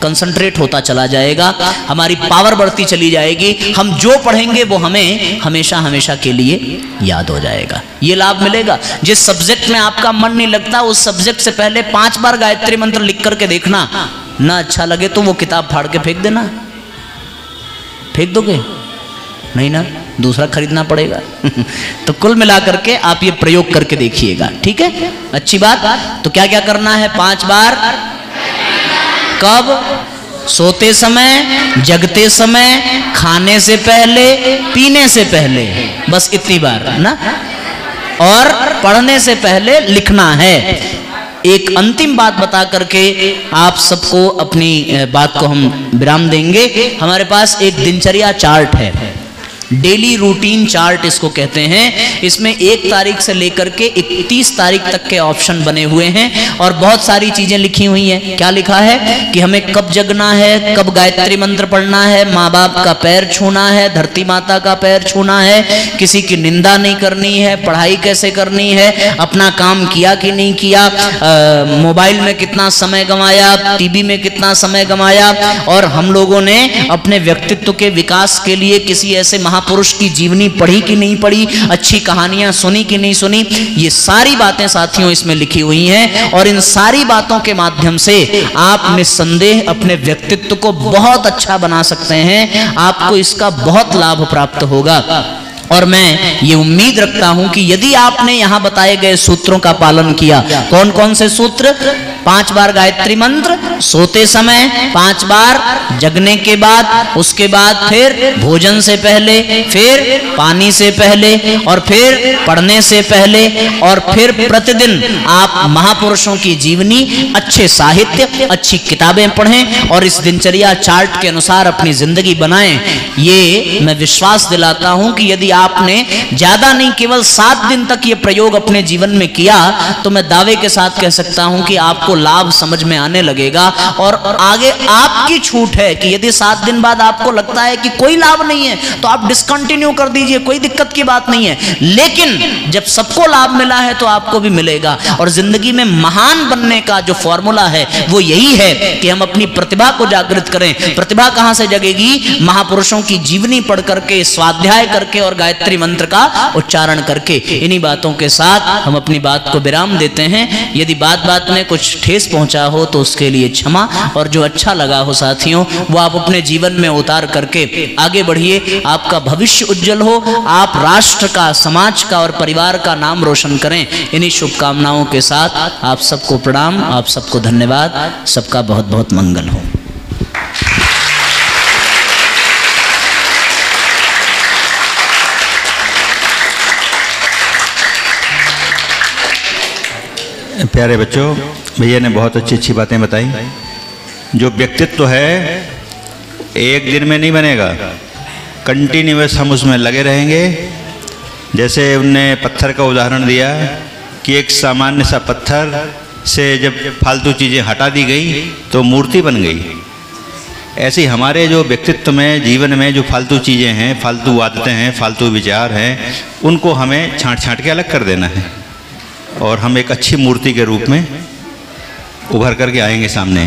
कंसंट्रेट होता चला जाएगा, हमारी पावर बढ़ती चली जाएगी। हम जो पढ़ेंगे वो हमें हमेशा हमेशा के लिए याद हो जाएगा। ये लाभ मिलेगा। जिस सब्जेक्ट में आपका मन नहीं लगता, उस सब्जेक्ट से पहले 5 बार गायत्री मंत्र लिख करके देखना। ना अच्छा लगे तो वो किताब फाड़ के फेंक देना। फेंक दोगे? नहीं ना, दूसरा खरीदना पड़ेगा। तो कुल मिलाकर के आप ये प्रयोग करके देखिएगा, ठीक है? अच्छी बात। तो क्या क्या करना है? 5 बार। कब? सोते समय, जगते समय, खाने से पहले, पीने से पहले, बस इतनी बार ना। और पढ़ने से पहले लिखना है। एक अंतिम बात बता करके आप सबको अपनी बात को हम विराम देंगे। हमारे पास एक दिनचर्या चार्ट है, डेली रूटीन चार्ट इसको कहते हैं। इसमें 1 तारीख से लेकर के 31 तारीख तक के ऑप्शन बने हुए हैं, और बहुत सारी चीजें लिखी हुई हैं। क्या लिखा है कि हमें कब जगना है, कब गायत्री मंत्र पढ़ना है, माँ बाप का पैर छूना है, धरती माता का पैर छूना है, किसी की निंदा नहीं करनी है, पढ़ाई कैसे करनी है, अपना काम किया कि नहीं किया, मोबाइल में कितना समय गंवाया, टीवी में कितना समय गंवाया, और हम लोगों ने अपने व्यक्तित्व के विकास के लिए किसी ऐसे महापुरुष की जीवनी पढ़ी कि नहीं पढ़ी, अच्छी कहानियां सुनी कि नहीं सुनी। ये सारी बातें साथियों इसमें लिखी हुई हैं, और इन सारी बातों के माध्यम से आप निस्संदेह अपने व्यक्तित्व को बहुत अच्छा बना सकते हैं। आपको इसका बहुत लाभ प्राप्त होगा। और मैं ये उम्मीद रखता हूं कि यदि आपने यहां बताए गए सूत्रों का पालन किया, कौन कौन से सूत्र? 5 बार गायत्री मंत्र सोते समय, 5 बार जगने के बाद, उसके बाद फिर भोजन से पहले, फिर पानी से पहले, और फिर पढ़ने से पहले, और फिर प्रतिदिन आप महापुरुषों की जीवनी, अच्छे साहित्य, अच्छी किताबें पढ़ें और इस दिनचर्या चार्ट के अनुसार अपनी जिंदगी बनाएं। ये मैं विश्वास दिलाता हूं कि यदि आपने ज्यादा नहीं केवल 7 दिन तक ये प्रयोग अपने जीवन में किया, तो मैं दावे के साथ कह सकता हूं कि आपको लाभ समझ में आने लगेगा। और आगे आपकी छूट है कि यदि 7 दिन बाद आपको लगता है कि कोई लाभ नहीं है तो आप डिसकंटिन्यू कर दीजिए, कोई दिक्कत की बात नहीं है। लेकिन जब सबको लाभ मिला है तो आपको भी मिलेगा। और जिंदगी में महान बनने का जो फॉर्मूला है वो यही है कि हम अपनी प्रतिभा को जागृत करें। प्रतिभा कहां से जगेगी? महापुरुषों की जीवनी पढ़ करके, स्वाध्याय करके और गायत्री मंत्र का उच्चारण करके। इन्हीं बातों के साथ हम अपनी बात को विराम देते हैं। यदि बात बात में कुछ ठेस पहुंचा हो तो उसके लिए क्षमा, और जो अच्छा लगा हो साथियों वो आप अपने जीवन में उतार करके आगे बढ़िए। आपका भविष्य उज्जवल हो, आप राष्ट्र का, समाज का और परिवार का नाम रोशन करें। इन्हीं शुभकामनाओं के साथ आप सबको प्रणाम, आप सबको धन्यवाद। सबका बहुत बहुत मंगल हो। प्यारे बच्चों, भैया ने बहुत अच्छी अच्छी बातें बताई। जो व्यक्तित्व है एक दिन में नहीं बनेगा, कंटिन्यूअस हम उसमें लगे रहेंगे। जैसे उनने पत्थर का उदाहरण दिया कि एक सामान्य सा पत्थर से जब फालतू चीज़ें हटा दी गई तो मूर्ति बन गई। ऐसे ही हमारे जो व्यक्तित्व में, जीवन में जो फालतू चीज़ें हैं, फालतू आदतें हैं, फालतू विचार हैं, उनको हमें छांट छांट के अलग कर देना है और हम एक अच्छी मूर्ति के रूप में उभर करके आएंगे सामने।